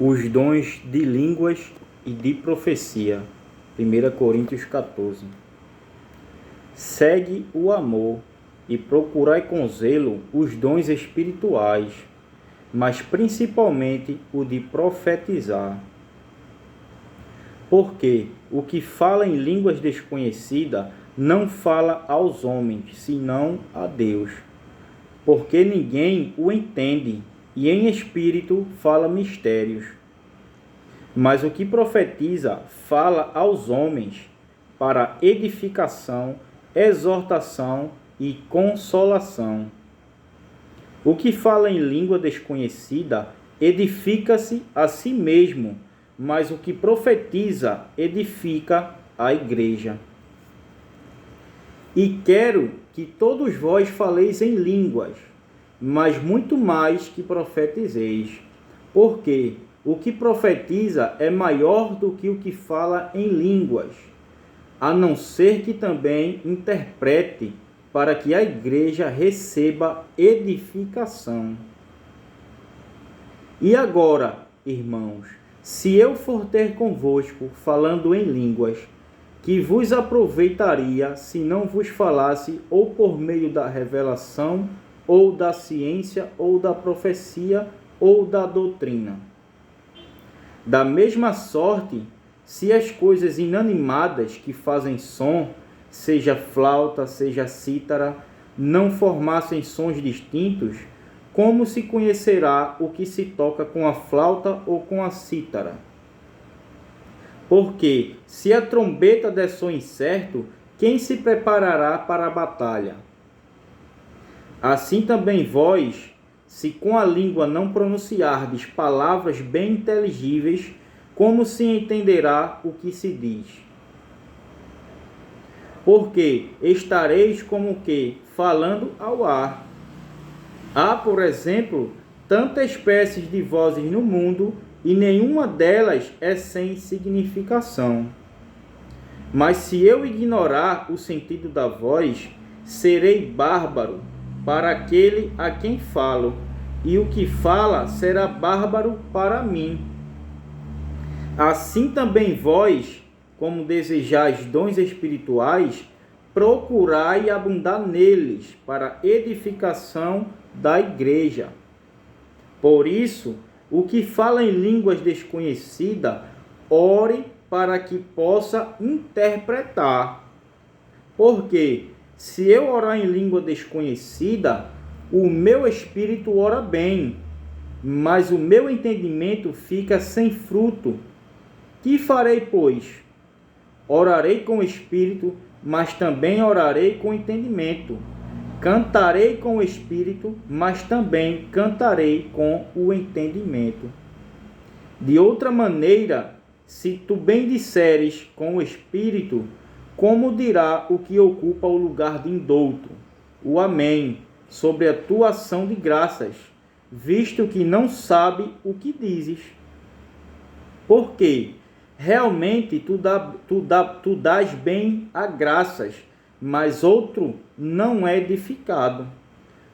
os dons de línguas e de profecia. 1 Coríntios 14. Segue o amor e procurai com zelo os dons espirituais, mas principalmente o de profetizar. Porque o que fala em línguas desconhecidas não fala aos homens, senão a Deus. Porque ninguém o entende, e em espírito fala mistérios. Mas o que profetiza fala aos homens para edificação, exortação e consolação. O que fala em língua desconhecida edifica-se a si mesmo, mas o que profetiza edifica a igreja. E quero que todos vós faleis em línguas, mas muito mais que profetizeis, porque o que profetiza é maior do que o que fala em línguas, a não ser que também interprete, para que a igreja receba edificação. E agora, irmãos, se eu for ter convosco falando em línguas, que vos aproveitaria se não vos falasse ou por meio da revelação, ou da ciência, ou da profecia, ou da doutrina? Da mesma sorte, se as coisas inanimadas que fazem som, seja flauta, seja cítara, não formassem sons distintos, como se conhecerá o que se toca com a flauta ou com a cítara? Porque, se a trombeta der som incerto, quem se preparará para a batalha? Assim também vós, se com a língua não pronunciardes palavras bem inteligíveis, como se entenderá o que se diz? Porque estareis como que falando ao ar. Há, por exemplo, tantas espécies de vozes no mundo, e nenhuma delas é sem significação. Mas se eu ignorar o sentido da voz, serei bárbaro para aquele a quem falo, e o que fala será bárbaro para mim. Assim também vós, como desejais dons espirituais, procurai abundar neles para edificação da igreja. Por isso, o que fala em línguas desconhecidas, ore para que possa interpretar. Porque, se eu orar em língua desconhecida, o meu espírito ora bem, mas o meu entendimento fica sem fruto. Que farei, pois? Orarei com o espírito, mas também orarei com entendimento. Cantarei com o espírito, mas também cantarei com o entendimento. De outra maneira, se tu bem disseres com o espírito, como dirá o que ocupa o lugar de indouto, o amém, sobre a tua ação de graças, visto que não sabe o que dizes? Porque realmente tu dás bem a graças, mas outro não é edificado.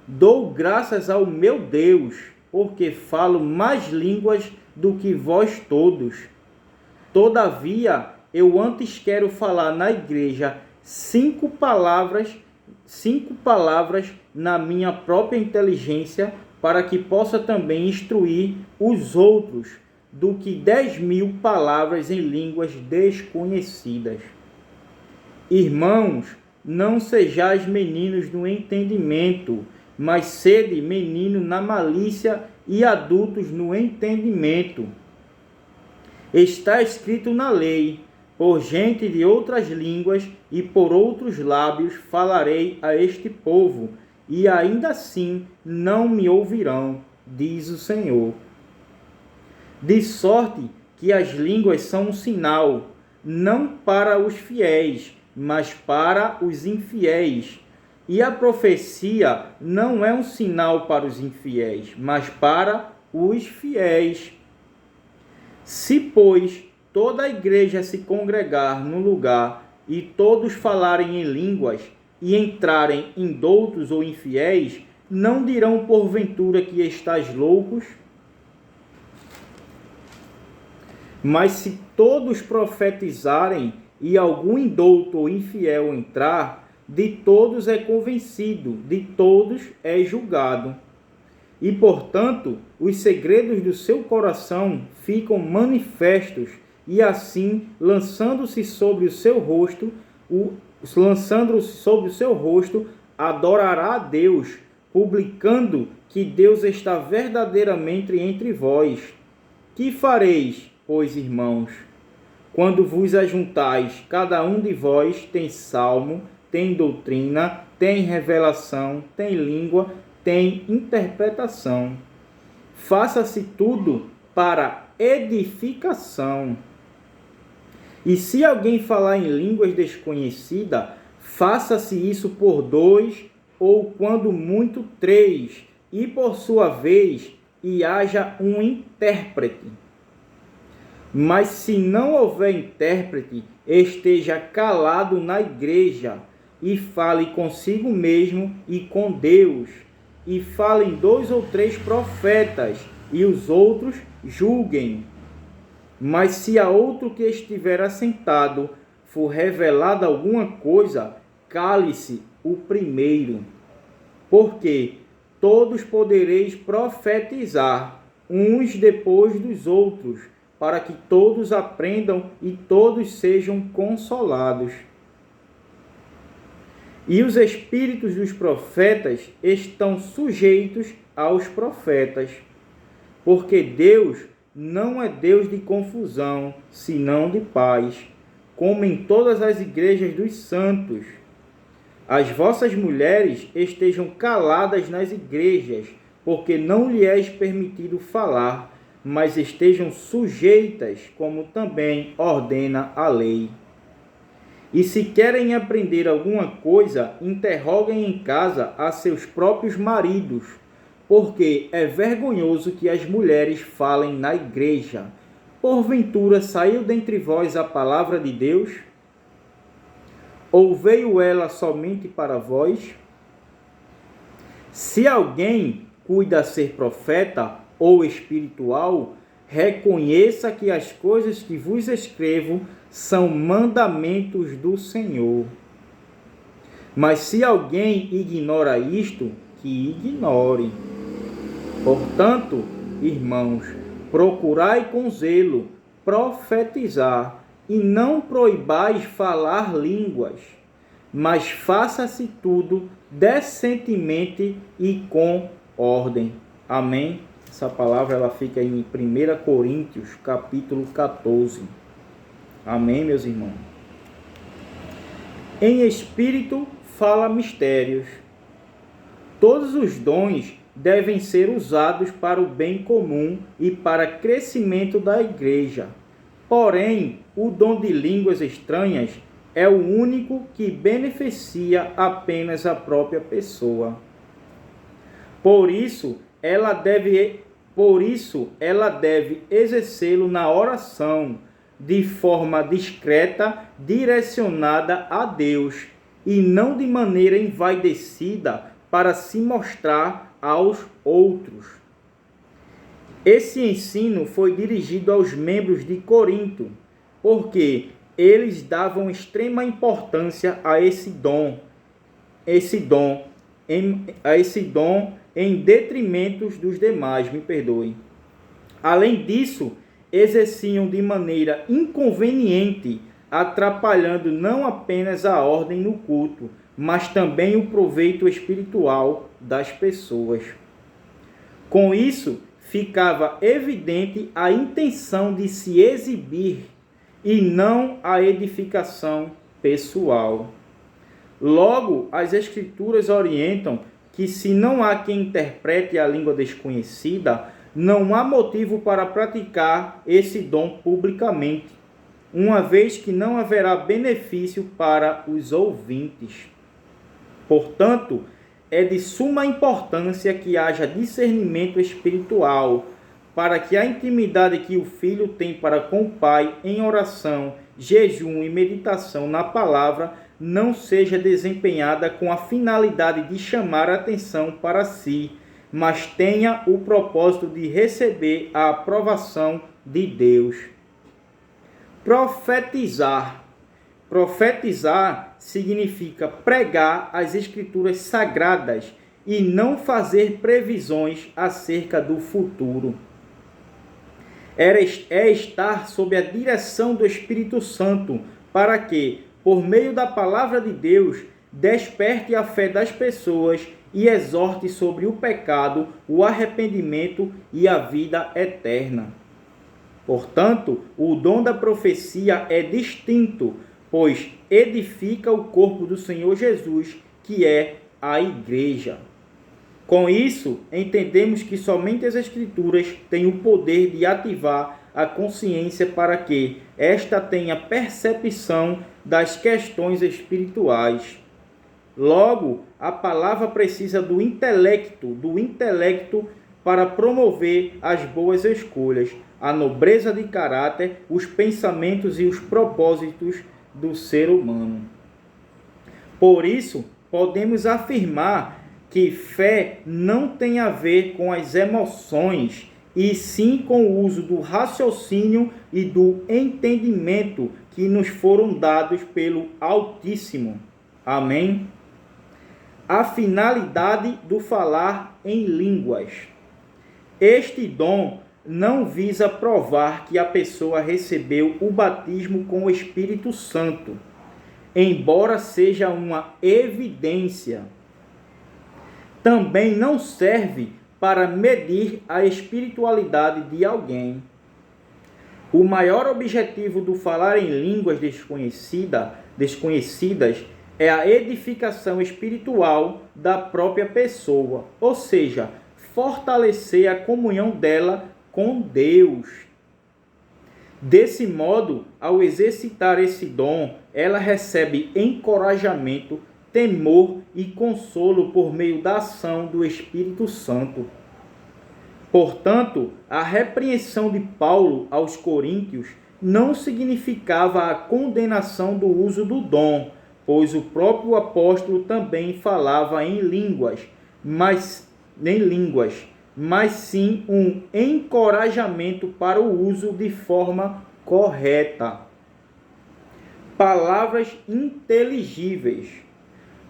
Dou graças ao meu Deus, porque falo mais línguas do que vós todos. Todavia, eu antes quero falar na igreja 5 palavras na minha própria inteligência, para que possa também instruir os outros, do que 10.000 palavras em línguas desconhecidas. Irmãos, não sejais meninos no entendimento, mas sede menino na malícia e adultos no entendimento. Está escrito na lei: por gente de outras línguas e por outros lábios falarei a este povo, e ainda assim não me ouvirão, diz o Senhor. De sorte que as línguas são um sinal, não para os fiéis, mas para os infiéis. E a profecia não é um sinal para os infiéis, mas para os fiéis. Se, pois, toda a igreja se congregar num lugar e todos falarem em línguas e entrarem indoutos ou infiéis, não dirão porventura que estáis loucos? Mas se todos profetizarem e algum indouto ou infiel entrar, de todos é convencido, de todos é julgado. E, portanto, os segredos do seu coração ficam manifestos, e assim, lançando-se sobre o seu rosto, adorará a Deus, publicando que Deus está verdadeiramente entre vós. Que fareis, pois, irmãos? Quando vos ajuntais, cada um de vós tem salmo, tem doutrina, tem revelação, tem língua, tem interpretação. Faça-se tudo para edificação. E se alguém falar em línguas desconhecidas, faça-se isso por 2, ou quando muito 3, e por sua vez, e haja um intérprete. Mas se não houver intérprete, esteja calado na igreja, e fale consigo mesmo e com Deus, e falem 2 ou 3 profetas, e os outros julguem. Mas se a outro que estiver assentado for revelada alguma coisa, cale-se o primeiro. Porque todos podereis profetizar, uns depois dos outros, para que todos aprendam e todos sejam consolados. E os espíritos dos profetas estão sujeitos aos profetas, porque Deus não é Deus de confusão, senão de paz, como em todas as igrejas dos santos. As vossas mulheres estejam caladas nas igrejas, porque não lhe é permitido falar, mas estejam sujeitas, como também ordena a lei. E se querem aprender alguma coisa, interroguem em casa a seus próprios maridos, porque é vergonhoso que as mulheres falem na igreja. Porventura saiu dentre vós a palavra de Deus? Ou veio ela somente para vós? Se alguém cuida ser profeta ou espiritual, reconheça que as coisas que vos escrevo são mandamentos do Senhor. Mas se alguém ignora isto, que ignore. Portanto, irmãos, procurai com zelo profetizar, e não proibais falar línguas, mas faça-se tudo decentemente e com ordem. Amém? Essa palavra ela fica em 1 Coríntios, capítulo 14. Amém, meus irmãos? Em espírito fala mistérios. Todos os dons devem ser usados para o bem comum e para crescimento da igreja. Porém, o dom de línguas estranhas é o único que beneficia apenas a própria pessoa. Por isso, ela deve exercê-lo na oração, de forma discreta, direcionada a Deus, e não de maneira envaidecida para se mostrar aos outros. Esse ensino foi dirigido aos membros de Corinto, porque eles davam extrema importância a esse dom em detrimento dos demais, Além disso, exerciam de maneira inconveniente, atrapalhando não apenas a ordem no culto, mas também o proveito espiritual das pessoas. Com isso, ficava evidente a intenção de se exibir e não a edificação pessoal. Logo, as Escrituras orientam que se não há quem interprete a língua desconhecida, não há motivo para praticar esse dom publicamente, uma vez que não haverá benefício para os ouvintes. Portanto, é de suma importância que haja discernimento espiritual, para que a intimidade que o filho tem para com o Pai em oração, jejum e meditação na palavra não seja desempenhada com a finalidade de chamar a atenção para si, mas tenha o propósito de receber a aprovação de Deus. Profetizar. Profetizar significa pregar as escrituras sagradas e não fazer previsões acerca do futuro. É estar sob a direção do Espírito Santo para que, por meio da palavra de Deus, desperte a fé das pessoas e exorte sobre o pecado, o arrependimento e a vida eterna. Portanto, o dom da profecia é distinto, pois edifica o corpo do Senhor Jesus, que é a igreja. Com isso, entendemos que somente as Escrituras têm o poder de ativar a consciência para que esta tenha percepção das questões espirituais. Logo, a palavra precisa do intelecto para promover as boas escolhas, a nobreza de caráter, os pensamentos e os propósitos do ser humano. Por isso, podemos afirmar que fé não tem a ver com as emoções, e sim com o uso do raciocínio e do entendimento que nos foram dados pelo Altíssimo. Amém? A finalidade do falar em línguas. Este dom não visa provar que a pessoa recebeu o batismo com o Espírito Santo, embora seja uma evidência. Também não serve para medir a espiritualidade de alguém. O maior objetivo do falar em línguas desconhecidas é a edificação espiritual da própria pessoa, ou seja, fortalecer a comunhão dela com Deus. Desse modo, ao exercitar esse dom, ela recebe encorajamento, temor e consolo por meio da ação do Espírito Santo. Portanto, a repreensão de Paulo aos coríntios não significava a condenação do uso do dom, pois o próprio apóstolo também falava em línguas, mas sim um encorajamento para o uso de forma correta. Palavras inteligíveis.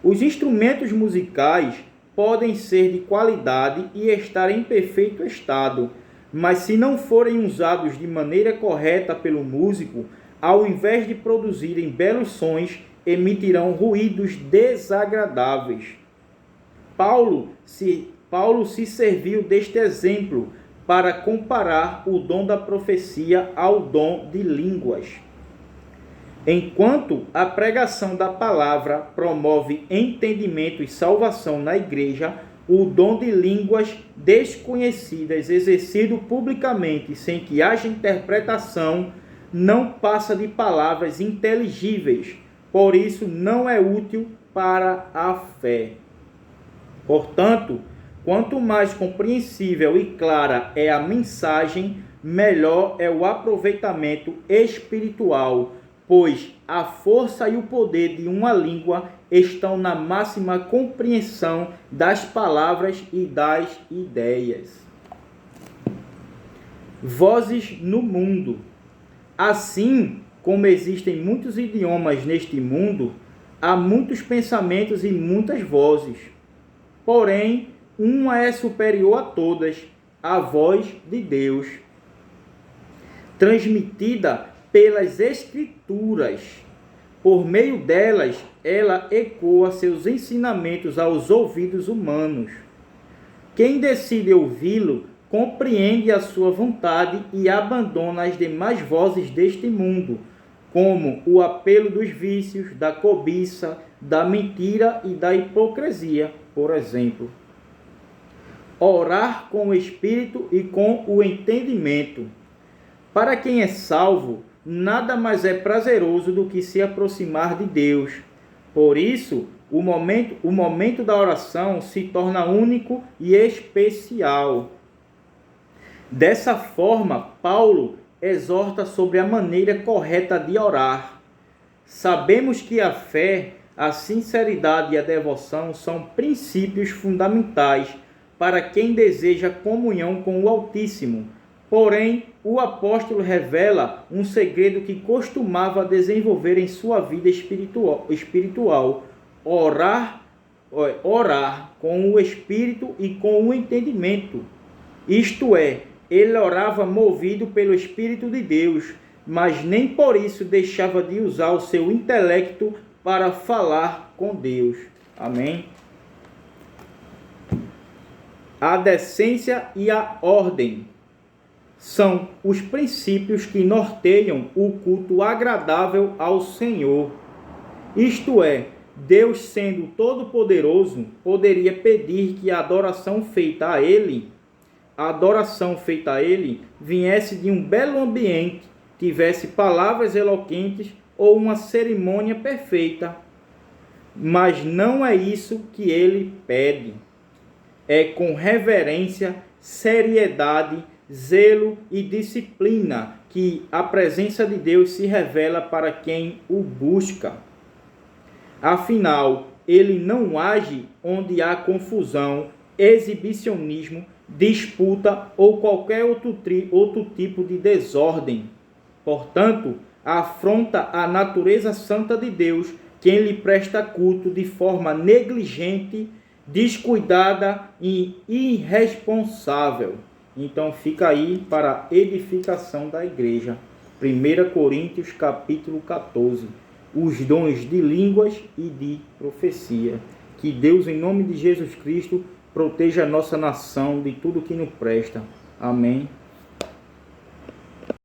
Os instrumentos musicais podem ser de qualidade e estar em perfeito estado, mas se não forem usados de maneira correta pelo músico, ao invés de produzirem belos sons, emitirão ruídos desagradáveis. Paulo se serviu deste exemplo para comparar o dom da profecia ao dom de línguas. Enquanto a pregação da palavra promove entendimento e salvação na igreja, o dom de línguas desconhecidas exercido publicamente sem que haja interpretação não passa de palavras inteligíveis, por isso não é útil para a fé. Portanto, quanto mais compreensível e clara é a mensagem, melhor é o aproveitamento espiritual, pois a força e o poder de uma língua estão na máxima compreensão das palavras e das ideias. Vozes no mundo. Assim como existem muitos idiomas neste mundo, há muitos pensamentos e muitas vozes. Porém, uma é superior a todas, a voz de Deus, transmitida pelas Escrituras. Por meio delas, ela ecoa seus ensinamentos aos ouvidos humanos. Quem decide ouvi-lo, compreende a sua vontade e abandona as demais vozes deste mundo, como o apelo dos vícios, da cobiça, da mentira e da hipocrisia, por exemplo. Orar com o Espírito e com o entendimento. Para quem é salvo, nada mais é prazeroso do que se aproximar de Deus. Por isso, o momento da oração se torna único e especial. Dessa forma, Paulo exorta sobre a maneira correta de orar. Sabemos que a fé, a sinceridade e a devoção são princípios fundamentais para quem deseja comunhão com o Altíssimo. Porém, o apóstolo revela um segredo que costumava desenvolver em sua vida espiritual: orar com o espírito e com o entendimento. Isto é, ele orava movido pelo Espírito de Deus, mas nem por isso deixava de usar o seu intelecto para falar com Deus. Amém? A decência e a ordem são os princípios que norteiam o culto agradável ao Senhor. Isto é, Deus, sendo todo-poderoso, poderia pedir que a adoração feita a Ele viesse de um belo ambiente, tivesse palavras eloquentes ou uma cerimônia perfeita. Mas não é isso que Ele pede. É com reverência, seriedade, zelo e disciplina que a presença de Deus se revela para quem o busca. Afinal, ele não age onde há confusão, exibicionismo, disputa ou qualquer outro tipo de desordem. Portanto, afronta a natureza santa de Deus quem lhe presta culto de forma negligente, descuidada e irresponsável. Então fica aí para a edificação da igreja. 1 Coríntios capítulo 14. Os dons de línguas e de profecia. Que Deus, em nome de Jesus Cristo, proteja a nossa nação de tudo que não presta. Amém.